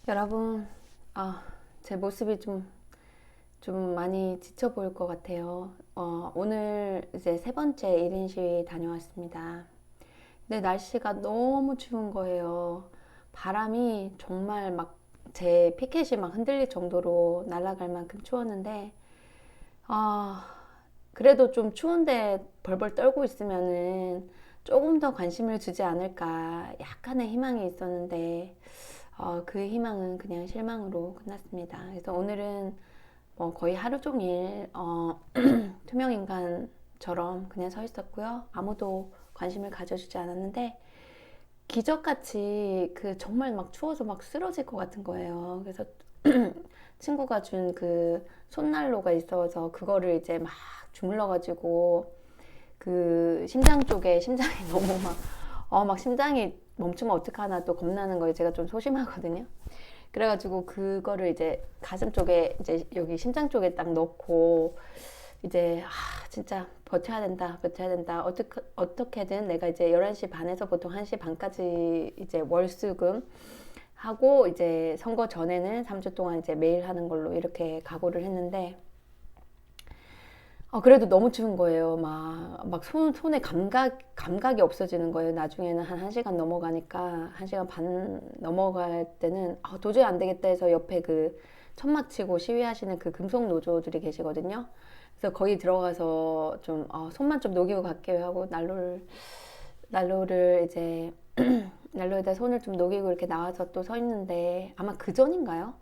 여러분, 제 모습이 좀 많이 지쳐 보일 것 같아요. 오늘 이제 세 번째 1인 시위 다녀왔습니다. 근데 날씨가 너무 추운 거예요. 바람이 정말 막 제 피켓이 막 흔들릴 정도로 날아갈 만큼 추웠는데, 아, 그래도 좀 추운데 벌벌 떨고 있으면은 조금 더 관심을 주지 않을까 약간의 희망이 있었는데, 그 희망은 그냥 실망으로 끝났습니다. 그래서 오늘은 뭐 거의 하루 종일 투명인간처럼 그냥 서 있었고요. 아무도 관심을 가져주지 않았는데 기적같이 그 정말 막 추워서 막 쓰러질 것 같은 거예요. 그래서 친구가 준 그 손난로가 있어서 그거를 이제 막 주물러가지고 그 심장 쪽에 심장이 너무 막 심장이 멈추면 어떡하나 또 겁나는 거에 제가 좀 소심하거든요. 그래가지고 그거를 이제 가슴 쪽에 이제 여기 심장 쪽에 딱 넣고 이제 진짜 버텨야 된다. 어떻게든 내가 이제 11시 반에서 보통 1시 반까지 이제 월수금 하고 이제 선거 전에는 3주 동안 이제 매일 하는 걸로 이렇게 각오를 했는데 그래도 너무 추운 거예요. 막 손에 감각이 없어지는 거예요. 나중에는 한 1시간 넘어가니까, 1시간 반 넘어갈 때는, 도저히 안 되겠다 해서 옆에 그 천막 치고 시위하시는 그 금속 노조들이 계시거든요. 그래서 거기 들어가서 좀, 손만 좀 녹이고 갈게요 하고 난로를 이제, 난로에다 손을 좀 녹이고 이렇게 나와서 또 서 있는데, 아마 그 전인가요?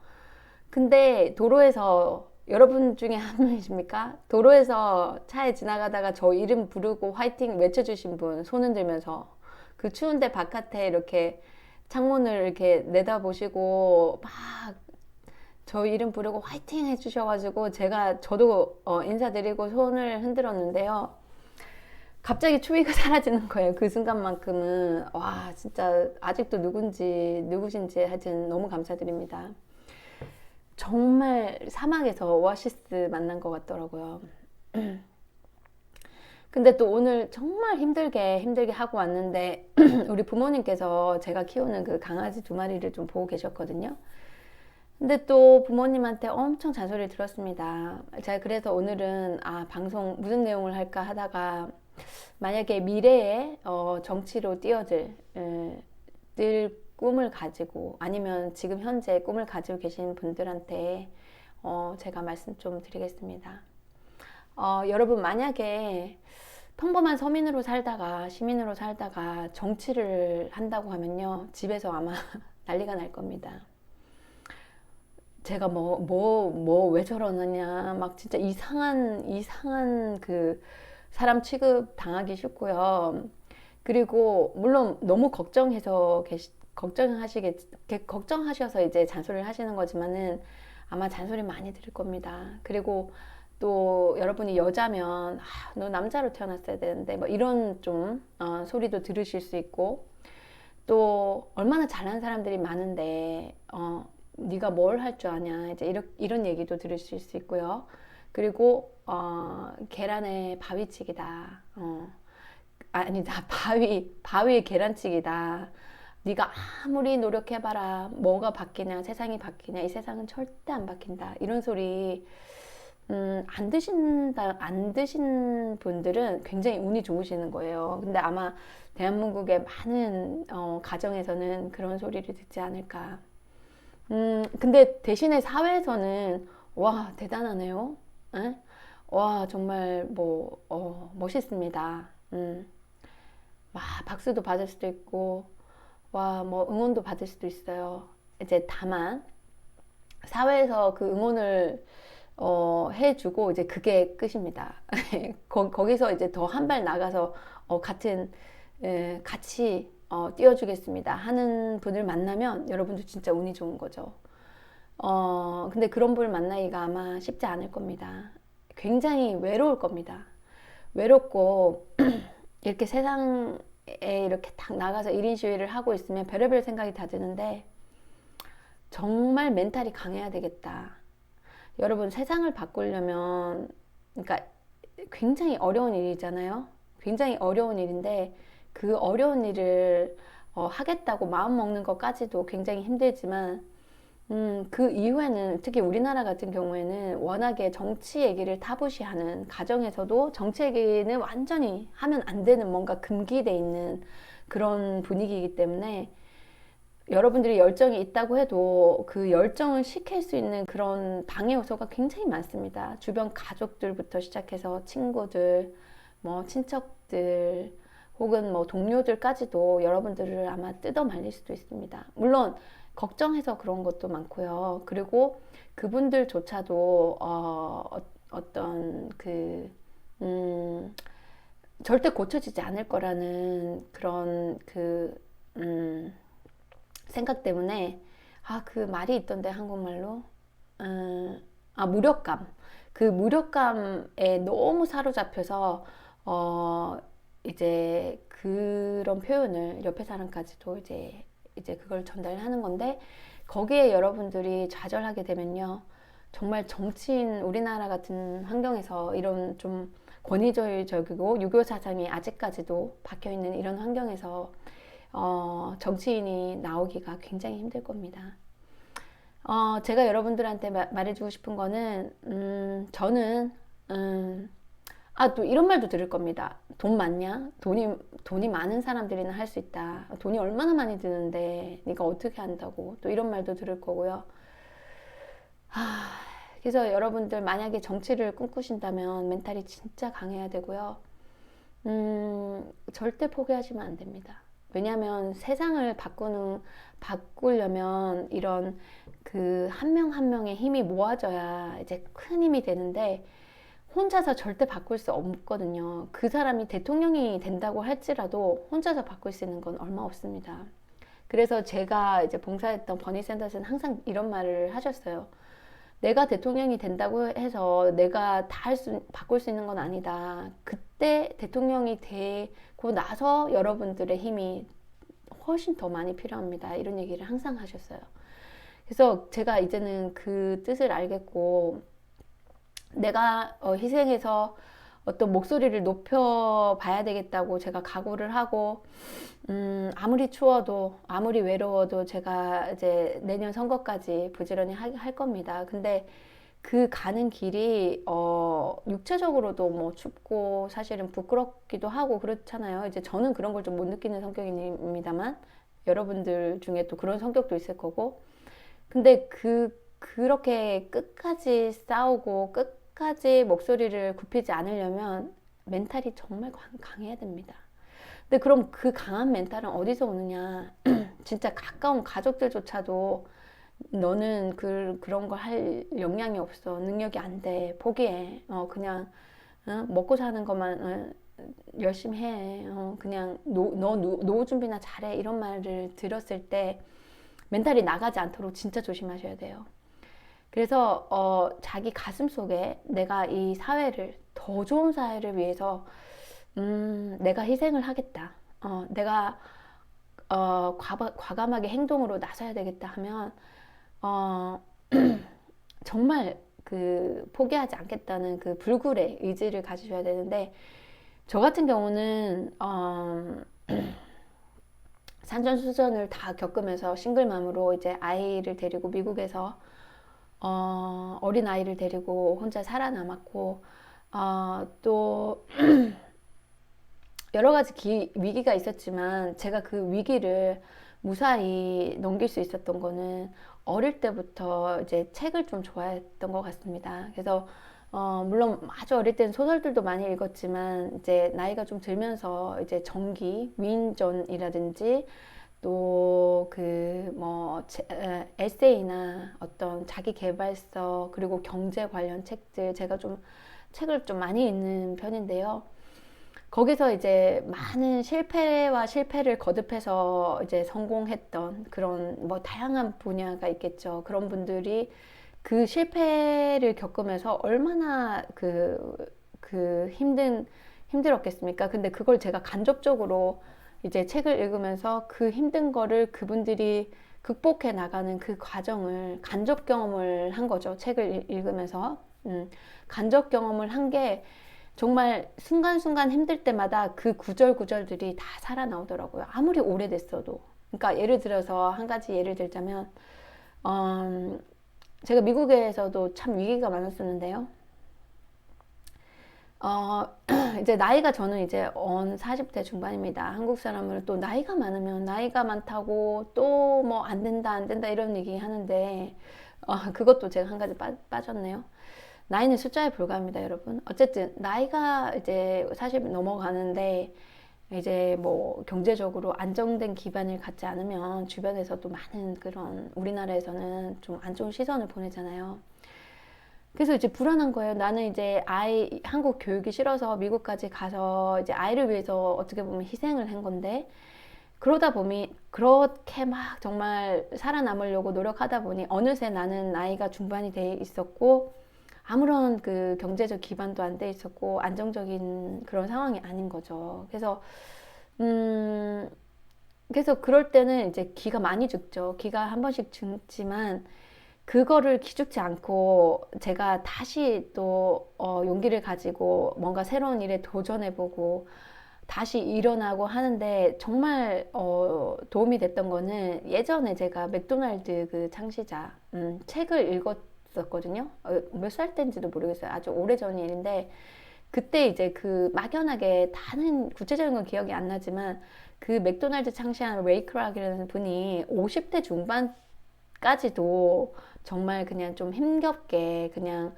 근데 도로에서 여러분 중에 한 분이십니까? 도로에서 차에 지나가다가 저 이름 부르고 화이팅 외쳐주신 분, 손 흔들면서 그 추운데 바깥에 이렇게 창문을 이렇게 내다보시고 막 저 이름 부르고 화이팅 해주셔가지고 저도 인사드리고 손을 흔들었는데요. 갑자기 추위가 사라지는 거예요. 그 순간만큼은 와, 진짜 아직도 누구신지 하여튼 너무 감사드립니다. 정말 사막에서 오아시스 만난 것 같더라고요. 근데 또 오늘 정말 힘들게 하고 왔는데 우리 부모님께서 제가 키우는 그 강아지 2마리를 좀 보고 계셨거든요. 근데 또 부모님한테 엄청 잔소리를 들었습니다. 제가 그래서 오늘은 방송 무슨 내용을 할까 하다가 만약에 미래에 정치로 늘 꿈을 가지고 아니면 지금 현재 꿈을 가지고 계신 분들한테 제가 말씀 좀 드리겠습니다. 여러분 만약에 평범한 서민으로 살다가 시민으로 살다가 정치를 한다고 하면요 집에서 아마 난리가 날 겁니다. 제가 왜 저러느냐 막 진짜 이상한 그 사람 취급 당하기 쉽고요. 그리고 물론 너무 걱정하셔서 이제 잔소리를 하시는 거지만은 아마 잔소리 많이 들을 겁니다. 그리고 또 여러분이 여자면 너 남자로 태어났어야 되는데 뭐 이런 좀 소리도 들으실 수 있고 또 얼마나 잘난 사람들이 많은데 네가 뭘 할 줄 아냐 이제 이런 얘기도 들으실 수 있고요. 그리고 계란에 바위치기다. 아니다. 바위 계란치기다. 네가 아무리 노력해봐라. 뭐가 바뀌냐, 세상이 바뀌냐, 이 세상은 절대 안 바뀐다. 이런 소리 안 드신 분들은 굉장히 운이 좋으시는 거예요. 근데 아마 대한민국의 많은 가정에서는 그런 소리를 듣지 않을까. 근데 대신에 사회에서는 와 대단하네요. 에? 와 정말 멋있습니다. 막 박수도 받을 수도 있고 와 뭐 응원도 받을 수도 있어요. 이제 다만 사회에서 그 응원을 해주고 이제 그게 끝입니다. 거기서 이제 더 한 발 나가서 같이 띄워주겠습니다 하는 분을 만나면 여러분도 진짜 운이 좋은 거죠. 근데 그런 분을 만나기가 아마 쉽지 않을 겁니다. 굉장히 외로울 겁니다. 외롭고 이렇게 세상에 이렇게 딱 나가서 1인 시위를 하고 있으면 별의별 생각이 다 드는데 정말 멘탈이 강해야 되겠다. 여러분 세상을 바꾸려면 그러니까 굉장히 어려운 일이잖아요. 굉장히 어려운 일인데 그 어려운 일을 하겠다고 마음 먹는 것까지도 굉장히 힘들지만 그 이후에는 특히 우리나라 같은 경우에는 워낙에 정치 얘기를 타부시하는 가정에서도 정치 얘기는 완전히 하면 안 되는 뭔가 금기돼 있는 그런 분위기이기 때문에 여러분들이 열정이 있다고 해도 그 열정을 식힐 수 있는 그런 방해 요소가 굉장히 많습니다. 주변 가족들부터 시작해서 친구들, 뭐 친척들, 혹은 뭐 동료들까지도 여러분들을 아마 뜯어 말릴 수도 있습니다. 물론 걱정해서 그런 것도 많고요. 그리고 그분들조차도 어떤 절대 고쳐지지 않을 거라는 그런 생각 때문에 그 말이 있던데 한국말로 무력감, 그 무력감에 너무 사로잡혀서 이제 그런 표현을 옆에 사람까지도 이제 그걸 전달하는 건데, 거기에 여러분들이 좌절하게 되면요, 정말 정치인 우리나라 같은 환경에서 이런 좀 권위주의적이고 유교 사상이 아직까지도 박혀 있는 이런 환경에서 정치인이 나오기가 굉장히 힘들 겁니다. 제가 여러분들한테 말해주고 싶은 거는, 저는, 또 이런 말도 들을 겁니다. 돈 많냐? 돈이 많은 사람들이나 할 수 있다. 돈이 얼마나 많이 드는데, 네가 어떻게 한다고. 또 이런 말도 들을 거고요. 그래서 여러분들 만약에 정치를 꿈꾸신다면 멘탈이 진짜 강해야 되고요. 절대 포기하시면 안 됩니다. 왜냐하면 세상을 바꾸려면 이런 그 한 명 한 명의 힘이 모아져야 이제 큰 힘이 되는데, 혼자서 절대 바꿀 수 없거든요. 그 사람이 대통령이 된다고 할지라도 혼자서 바꿀 수 있는 건 얼마 없습니다. 그래서 제가 이제 봉사했던 버니 샌더스는 항상 이런 말을 하셨어요. 내가 대통령이 된다고 해서 내가 다 바꿀 수 있는 건 아니다. 그때 대통령이 되고 나서 여러분들의 힘이 훨씬 더 많이 필요합니다. 이런 얘기를 항상 하셨어요. 그래서 제가 이제는 그 뜻을 알겠고, 내가 희생해서 어떤 목소리를 높여봐야 되겠다고 제가 각오를 하고, 아무리 추워도 아무리 외로워도 제가 이제 내년 선거까지 부지런히 할 겁니다. 근데 그 가는 길이 육체적으로도 뭐 춥고 사실은 부끄럽기도 하고 그렇잖아요. 이제 저는 그런 걸 좀 못 느끼는 성격입니다만, 여러분들 중에 또 그런 성격도 있을 거고. 근데 그렇게 끝까지 싸우고 끝까지 목소리를 굽히지 않으려면 멘탈이 정말 강해야 됩니다. 근데 그럼 그 강한 멘탈은 어디서 오느냐? 진짜 가까운 가족들조차도 너는 그런 걸 할 역량이 없어. 능력이 안 돼. 포기해. 그냥 먹고 사는 것만 열심히 해. 그냥 너 노후 준비나 잘해. 이런 말을 들었을 때 멘탈이 나가지 않도록 진짜 조심하셔야 돼요. 그래서 자기 가슴 속에 내가 이 사회를, 더 좋은 사회를 위해서 내가 희생을 하겠다. 내가 과감하게 행동으로 나서야 되겠다 하면 정말 그 포기하지 않겠다는 그 불굴의 의지를 가지셔야 되는데, 저 같은 경우는 산전수전을 다 겪으면서 싱글맘으로 이제 아이를 데리고 미국에서 어린 아이를 데리고 혼자 살아남았고, 또 여러 가지 위기가 있었지만 제가 그 위기를 무사히 넘길 수 있었던 거는 어릴 때부터 이제 책을 좀 좋아했던 것 같습니다. 그래서 물론 아주 어릴 때는 소설들도 많이 읽었지만, 이제 나이가 좀 들면서 이제 전기, 위인전이라든지 또 에세이나 어떤 자기 개발서, 그리고 경제 관련 책들, 제가 좀 책을 좀 많이 읽는 편인데요. 거기서 이제 많은 실패와 실패를 거듭해서 이제 성공했던 그런 뭐 다양한 분야가 있겠죠. 그런 분들이 그 실패를 겪으면서 얼마나 힘들었겠습니까? 근데 그걸 제가 간접적으로 이제 책을 읽으면서 그 힘든 거를 그분들이 극복해 나가는 그 과정을 간접 경험을 한 거죠. 책을 읽으면서. 간접 경험을 한 게 정말 순간순간 힘들 때마다 그 구절구절들이 다 살아 나오더라고요. 아무리 오래됐어도. 그러니까 예를 들어서 한 가지 예를 들자면, 제가 미국에서도 참 위기가 많았었는데요. 어, 이제 나이가 저는 이제 40대 중반입니다. 한국 사람은 또 나이가 많으면 나이가 많다고 또 뭐 안 된다, 안 된다 이런 얘기 하는데, 그것도 제가 한 가지 빠졌네요. 나이는 숫자에 불과합니다, 여러분. 어쨌든, 나이가 이제 40 넘어가는데, 이제 뭐 경제적으로 안정된 기반을 갖지 않으면 주변에서도 많은 그런 우리나라에서는 좀 안 좋은 시선을 보내잖아요. 그래서 이제 불안한 거예요. 나는 이제 한국 교육이 싫어서 미국까지 가서 이제 아이를 위해서 어떻게 보면 희생을 한 건데, 그러다 보니, 그렇게 막 정말 살아남으려고 노력하다 보니, 어느새 나는 나이가 중반이 돼 있었고, 아무런 그 경제적 기반도 안 돼 있었고, 안정적인 그런 상황이 아닌 거죠. 음, 그래서 그럴 때는 이제 기가 많이 죽죠. 기가 한 번씩 죽지만, 그거를 기죽지 않고 제가 다시 또 용기를 가지고 뭔가 새로운 일에 도전해보고 다시 일어나고 하는데 정말 도움이 됐던 거는 예전에 제가 맥도날드 그 창시자 책을 읽었었거든요. 몇 살 때인지도 모르겠어요. 아주 오래전 일인데 그때 이제 그 막연하게 다는 구체적인 건 기억이 안 나지만 그 맥도날드 창시한 레이 크락이라는 분이 50대 중반까지도 정말 그냥 좀 힘겹게 그냥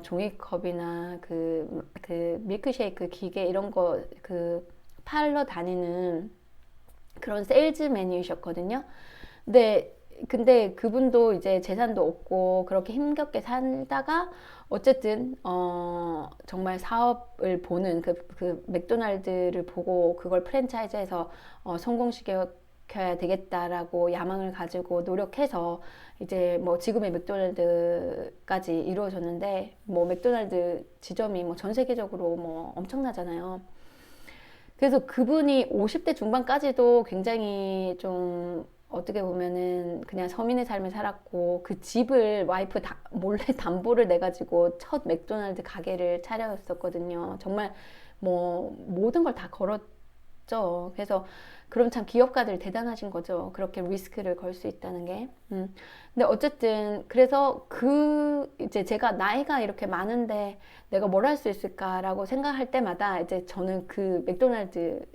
종이컵이나 그 밀크쉐이크 기계 이런 거 그 팔러 다니는 그런 세일즈맨이셨거든요. 근데 그분도 이제 재산도 없고 그렇게 힘겹게 살다가 어쨌든 정말 사업을 보는 그 맥도날드를 보고 그걸 프랜차이즈해서 성공시켜야 되겠다라고 야망을 가지고 노력해서 이제 뭐 지금의 맥도날드까지 이루어졌는데 뭐 맥도날드 지점이 뭐 전 세계적으로 뭐 엄청나잖아요. 그래서 그분이 50대 중반까지도 굉장히 좀 어떻게 보면은 그냥 서민의 삶을 살았고 그 집을 와이프 몰래 담보를 내가지고 첫 맥도날드 가게를 차렸었거든요. 정말 뭐 모든 걸 다 걸었죠. 그래서 그럼 참 기업가들 대단하신 거죠. 그렇게 리스크를 걸 수 있다는 게. 근데 어쨌든 그래서 이제 제가 나이가 이렇게 많은데 내가 뭘 할 수 있을까라고 생각할 때마다 이제 저는 그 맥도날드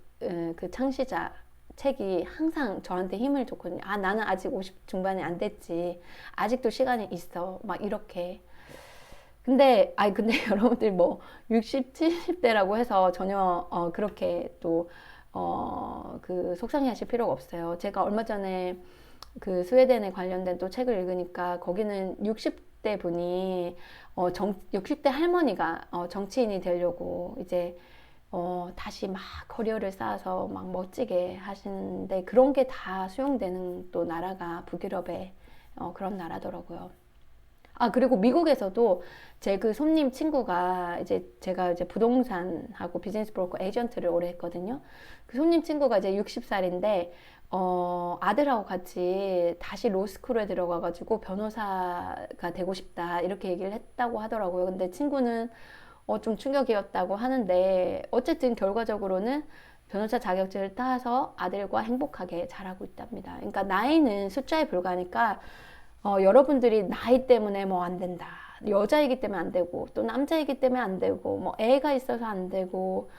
그 창시자 책이 항상 저한테 힘을 줬거든요. 아, 나는 아직 50 중반이 안 됐지. 아직도 시간이 있어. 막 이렇게. 근데 여러분들 뭐 60, 70대라고 해서 전혀 그렇게 또 그 속상해 하실 필요가 없어요. 제가 얼마 전에 그 스웨덴에 관련된 또 책을 읽으니까 거기는 60대 분이 60대 할머니가 정치인이 되려고 이제 다시 막 커리어를 쌓아서 막 멋지게 하시는데 그런 게 다 수용되는 또 나라가 북유럽의 그런 나라더라고요. 아, 그리고 미국에서도 제 그 손님 친구가 이제 제가 이제 부동산하고 비즈니스 브로커 에이전트를 오래 했거든요. 그 손님 친구가 이제 60살인데, 아들하고 같이 다시 로스쿨에 들어가가지고 변호사가 되고 싶다, 이렇게 얘기를 했다고 하더라고요. 근데 친구는 좀 충격이었다고 하는데, 어쨌든 결과적으로는 변호사 자격증을 따서 아들과 행복하게 자라고 있답니다. 그러니까 나이는 숫자에 불과하니까 여러분들이 나이 때문에 뭐 안 된다. 여자이기 때문에 안 되고, 또 남자이기 때문에 안 되고, 뭐 애가 있어서 안 되고,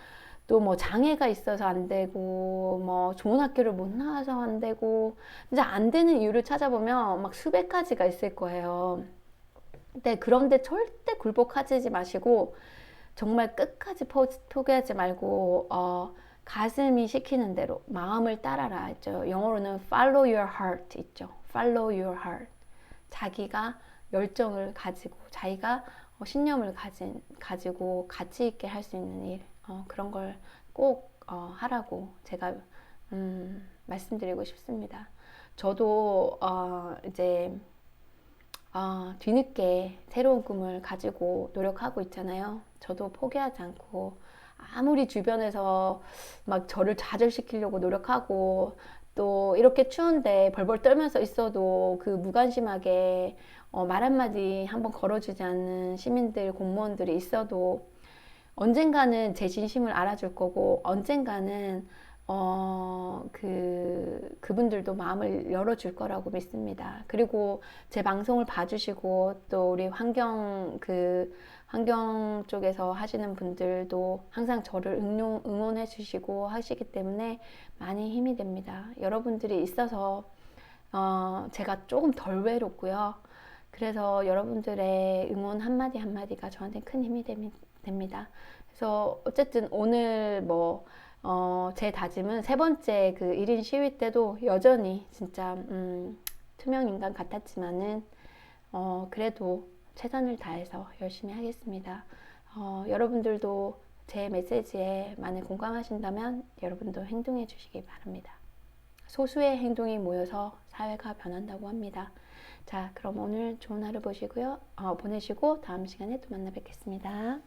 또 뭐 장애가 있어서 안 되고, 뭐 좋은 학교를 못 나와서 안 되고, 이제 안 되는 이유를 찾아보면 막 수백 가지가 있을 거예요. 그런데 절대 굴복하지 마시고, 정말 끝까지 포기하지 말고, 가슴이 시키는 대로 마음을 따라라 있죠. 영어로는 follow your heart 있죠. follow your heart. 자기가 열정을 가지고 자기가 신념을 가지고 가치 있게 할 수 있는 일 그런 걸 꼭 하라고 제가 말씀드리고 싶습니다. 저도 이제 뒤늦게 새로운 꿈을 가지고 노력하고 있잖아요. 저도 포기하지 않고 아무리 주변에서 막 저를 좌절시키려고 노력하고 또 이렇게 추운데 벌벌 떨면서 있어도 그 무관심하게 말 한마디 한번 걸어주지 않는 시민들, 공무원들이 있어도 언젠가는 제 진심을 알아줄 거고 언젠가는 그분들도 마음을 열어줄 거라고 믿습니다. 그리고 제 방송을 봐주시고 또 우리 환경 쪽에서 하시는 분들도 항상 저를 응원해 주시고 하시기 때문에 많이 힘이 됩니다. 여러분들이 있어서 제가 조금 덜 외롭고요. 그래서 여러분들의 응원 한마디 한마디가 저한테 큰 힘이 됩니다. 그래서 어쨌든 오늘 제 다짐은 세 번째 그 1인 시위 때도 여전히 진짜 투명 인간 같았지만은 그래도 최선을 다해서 열심히 하겠습니다. 여러분들도 제 메시지에 많이 공감하신다면 여러분도 행동해 주시기 바랍니다. 소수의 행동이 모여서 사회가 변한다고 합니다. 자, 그럼 오늘 좋은 하루 보내시고 다음 시간에 또 만나 뵙겠습니다.